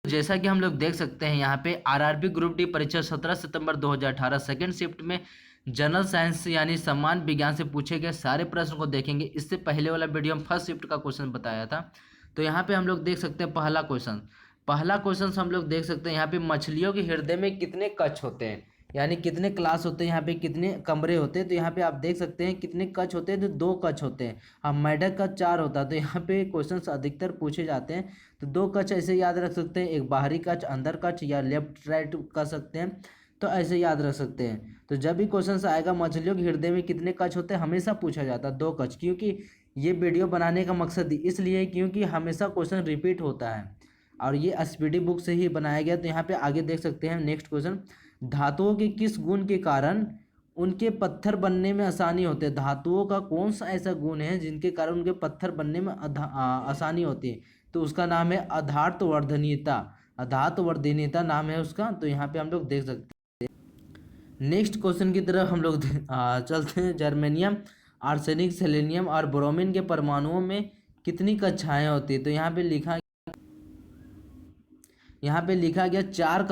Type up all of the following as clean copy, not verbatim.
जैसा कि हम लोग देख सकते हैं यहाँ पे आरआरबी ग्रुप डी परीक्षा 17 सितंबर 2018 सेकंड शिफ्ट में जनरल साइंस यानी सामान्य विज्ञान से पूछे गए सारे प्रश्न को देखेंगे। इससे पहले वाला वीडियो हम फर्स्ट शिफ्ट का क्वेश्चन बताया था। तो यहाँ पे हम लोग देख सकते हैं पहला क्वेश्चन हम लोग देख सकते हैं यहाँ पे मछलियों के हृदय में कितने कक्ष होते हैं, यानी कितने क्लास होते हैं, यहाँ पे कितने कमरे होते हैं। तो यहाँ पे आप देख सकते हैं कितने कक्ष होते हैं, तो 2 कक्ष होते हैं। अब मेढक का 4 होता है। तो यहाँ पे क्वेश्चन अधिकतर पूछे जाते हैं। तो 2 कक्ष ऐसे याद रख सकते हैं, एक बाहरी कक्ष अंदर कक्ष, या लेफ्ट राइट कर सकते हैं। तो ऐसे याद रख सकते हैं। तो जब भी क्वेश्चन आएगा मछलियों के हृदय में कितने कक्ष होते हैं, हमेशा पूछा जाता है 2 कक्ष। क्योंकि ये वीडियो बनाने का मकसद इसलिए क्योंकि हमेशा क्वेश्चन रिपीट होता है और ये एसपीडी बुक से ही बनाया गया। तो यहाँ पे आगे देख सकते हैं नेक्स्ट क्वेश्चन, धातुओं के किस गुण के कारण उनके पत्थर बनने में आसानी होती है। धातुओं का कौन सा ऐसा गुण है जिनके कारण उनके पत्थर बनने में आसानी होती है। तो उसका नाम है अधात्वर्धनीयता। अधात्वर्धनीयता नाम है उसका। तो यहाँ पे हम लोग देख सकते हैं। नेक्स्ट क्वेश्चन की तरफ हम लोग चलते हैं। जर्मेनियम, आर्सेनिक, सेलेनियम और ब्रोमीन के परमाणुओं में कितनी कक्षाएं होती है। तो यहाँ पे लिखा गया 4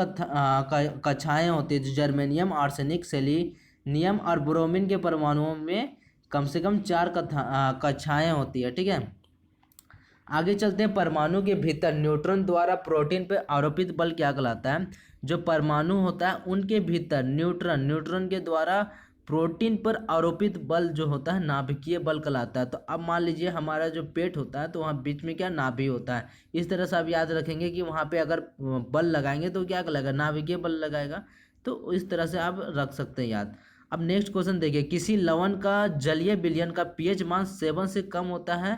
कक्षाएं होती है। जो जर्मेनियम, आर्सेनिक, सेलेनियम और ब्रोमीन के परमाणुओं में कम से कम 4 कक्षाएं होती है। ठीक है, आगे चलते हैं। परमाणु के भीतर न्यूट्रॉन द्वारा प्रोटीन पर आरोपित बल क्या कहलाता है। जो परमाणु होता है उनके भीतर न्यूट्रॉन के द्वारा प्रोटीन पर आरोपित बल जो होता है नाभिकीय बल कहलाता है। तो अब मान लीजिए हमारा जो पेट होता है तो वहाँ बीच में क्या नाभि होता है। इस तरह से आप याद रखेंगे कि वहाँ पे अगर बल लगाएंगे तो क्या लगेगा, नाभिकीय बल लगाएगा। तो इस तरह से आप रख सकते हैं याद। अब नेक्स्ट क्वेश्चन देखिए, किसी लवण का जलीय विलयन का पीएच मान 7 से कम होता है,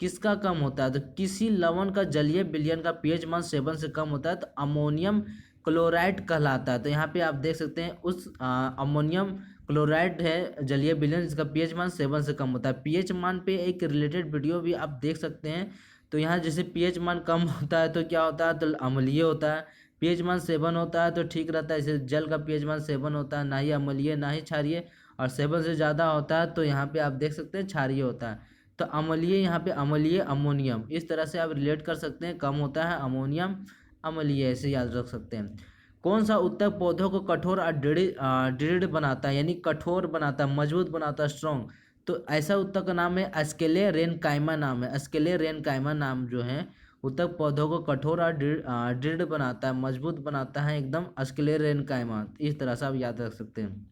किसका कम होता है। तो किसी लवण का जलीय विलयन का पीएच मान 7 से कम होता है तो अमोनियम क्लोराइड कहलाता है। तो यहाँ पे आप देख सकते हैं उस अमोनियम क्लोराइड है जलीय विलयन जिसका पीएच मान 7 से कम होता है। पीएच मान पे एक रिलेटेड वीडियो भी आप देख सकते हैं। तो यहाँ जैसे पीएच मान कम होता है तो क्या होता है, तो अम्लीय होता है। पीएच मान 7 होता है तो ठीक रहता है। जैसे जल का पीएच मान 7 होता है, ना ही अम्लीय ना ही क्षारीय, और 7 से ज़्यादा होता है तो यहाँ पे आप देख सकते हैं क्षारीय होता है। तो अम्लीय यहाँ पे अम्लीय अमोनियम, इस तरह से आप रिलेट कर सकते हैं। कम होता है अमोनियम, अम्लीय, ऐसे याद रख सकते हैं। कौन सा उत्तक पौधों को कठोर और दृढ़ बनाता है, यानी कठोर बनाता है, मजबूत बनाता है, स्ट्रॉन्ग। तो ऐसा उत्तक का नाम है एस्केलेरेनकाइमा नाम है। एस्केलेरेनकाइमा नाम जो है उत्तक पौधों को कठोर और दृढ़ बनाता है, मजबूत बनाता है एकदम, एस्केलेरेनकाइमा। इस तरह से आप याद रख सकते हैं।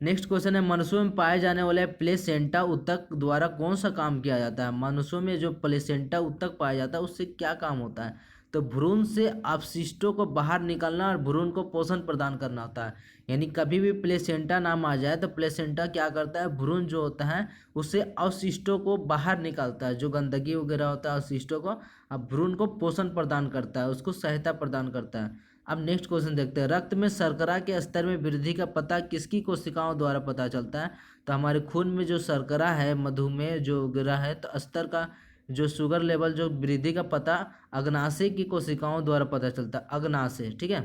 नेक्स्ट क्वेश्चन है, मनुष्यों में पाए जाने वाले प्लेसेंटा उत्तक द्वारा कौन सा काम किया जाता है। मनुष्यों में जो प्लेसेंटा उत्तक पाया जाता है उससे क्या काम होता है। तो भ्रूण से अपशिष्टों को बाहर निकालना और भ्रूण को पोषण प्रदान करना होता है। यानी कभी भी प्लेसेंटा नाम आ जाए तो प्लेसेंटा क्या करता है, भ्रूण जो होता है उससे अवशिष्टों को बाहर निकालता है, जो गंदगी वगैरह होता है अवशिष्टों को। अब भ्रूण को पोषण प्रदान करता है, उसको सहायता प्रदान करता है। अब नेक्स्ट क्वेश्चन देखते हैं, रक्त में शर्करा के स्तर में वृद्धि का पता किसकी कोशिकाओं द्वारा पता चलता है। तो हमारे खून में जो शर्करा है, मधुमेह जो गिरा है, तो स्तर का जो शुगर लेवल जो वृद्धि का पता अग्नाशय की कोशिकाओं द्वारा पता चलता है, अग्नाशय। ठीक है,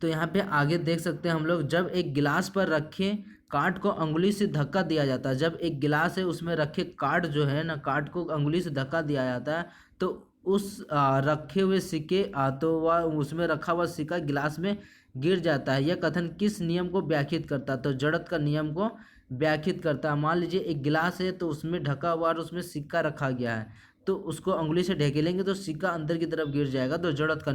तो यहाँ पे आगे देख सकते हैं हम लोग, जब एक गिलास पर रखे काट को अंगुली से धक्का दिया जाता है। जब एक गिलास है उसमें रखे काट जो है ना, काट को अंगुली से धक्का दिया जाता है तो उस रखे हुए सिक्के तो वह उसमें रखा हुआ सिक्का गिलास में गिर जाता है। यह कथन किस नियम को व्याख्यात करता है। तो जड़त्व का नियम को व्याख्यात करता है। मान लीजिए एक गिलास है तो उसमें ढका हुआ और उसमें सिक्का रखा गया है, तो उसको अंगुली से ढकेलेंगे तो सिक्का अंदर की तरफ गिर जाएगा। तो जड़त्व का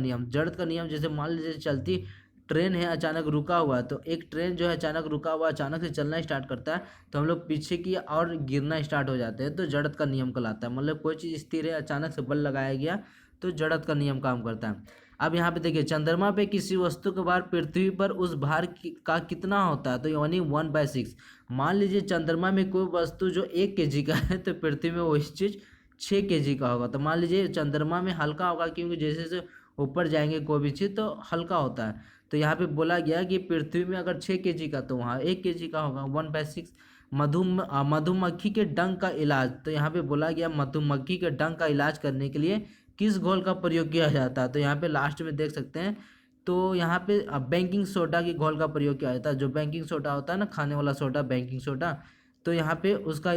नियम जैसे मान लीजिए चलती ट्रेन है, अचानक रुका हुआ है, तो एक ट्रेन जो है अचानक रुका हुआ, अचानक से चलना स्टार्ट करता है तो हम लोग पीछे की और गिरना स्टार्ट हो जाते हैं। तो जड़त्व का नियम कहलाता है। मतलब कोई चीज़ स्थिर है, अचानक से बल लगाया गया तो जड़त्व का नियम काम करता है। अब यहाँ पे देखिए, चंद्रमा पे किसी वस्तु का भार पृथ्वी पर उस भार का कितना होता है। तो यानी 1/6। मान लीजिए चंद्रमा में कोई वस्तु जो 1 kg का है तो पृथ्वी में वही चीज़ 6 kg का होगा। तो मान लीजिए चंद्रमा में हल्का होगा क्योंकि जैसे जैसे ऊपर जाएंगे कोई भी चीज़ तो हल्का होता है। तो यहाँ पे बोला गया कि पृथ्वी में अगर 6 kg का तो वहाँ 1 kg का होगा, 1/6। मधुमक्खी के डंक का इलाज, तो यहाँ पे बोला गया मधुमक्खी के डंक का इलाज करने के लिए किस घोल का प्रयोग किया जाता है। तो यहाँ पे लास्ट में देख सकते हैं, तो यहाँ पे बेकिंग सोडा की घोल का प्रयोग किया जाता है। जो बेकिंग सोडा होता है ना, खाने वाला सोडा, बेकिंग सोडा, तो यहाँ पे उसका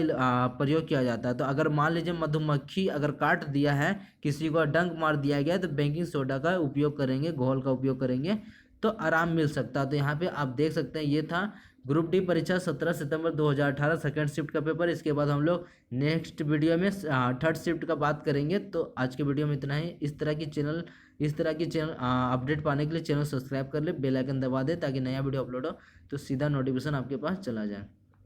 प्रयोग किया जाता है। तो अगर मान लीजिए मधुमक्खी अगर काट दिया है, किसी को डंक मार दिया गया है, तो बेकिंग सोडा का उपयोग करेंगे, घोल का उपयोग करेंगे तो आराम मिल सकता है। तो यहाँ पे आप देख सकते हैं ये था ग्रुप डी परीक्षा 17 सितंबर 2018 सेकेंड शिफ्ट का पेपर। इसके बाद हम लोग नेक्स्ट वीडियो में थर्ड शिफ्ट का बात करेंगे। तो आज के वीडियो में इतना ही। इस तरह की चैनल अपडेट पाने के लिए चैनल सब्सक्राइब कर ले, बेल आइकन दबा दे ताकि नया वीडियो अपलोड हो तो सीधा नोटिफिकेशन आपके पास चला जाए।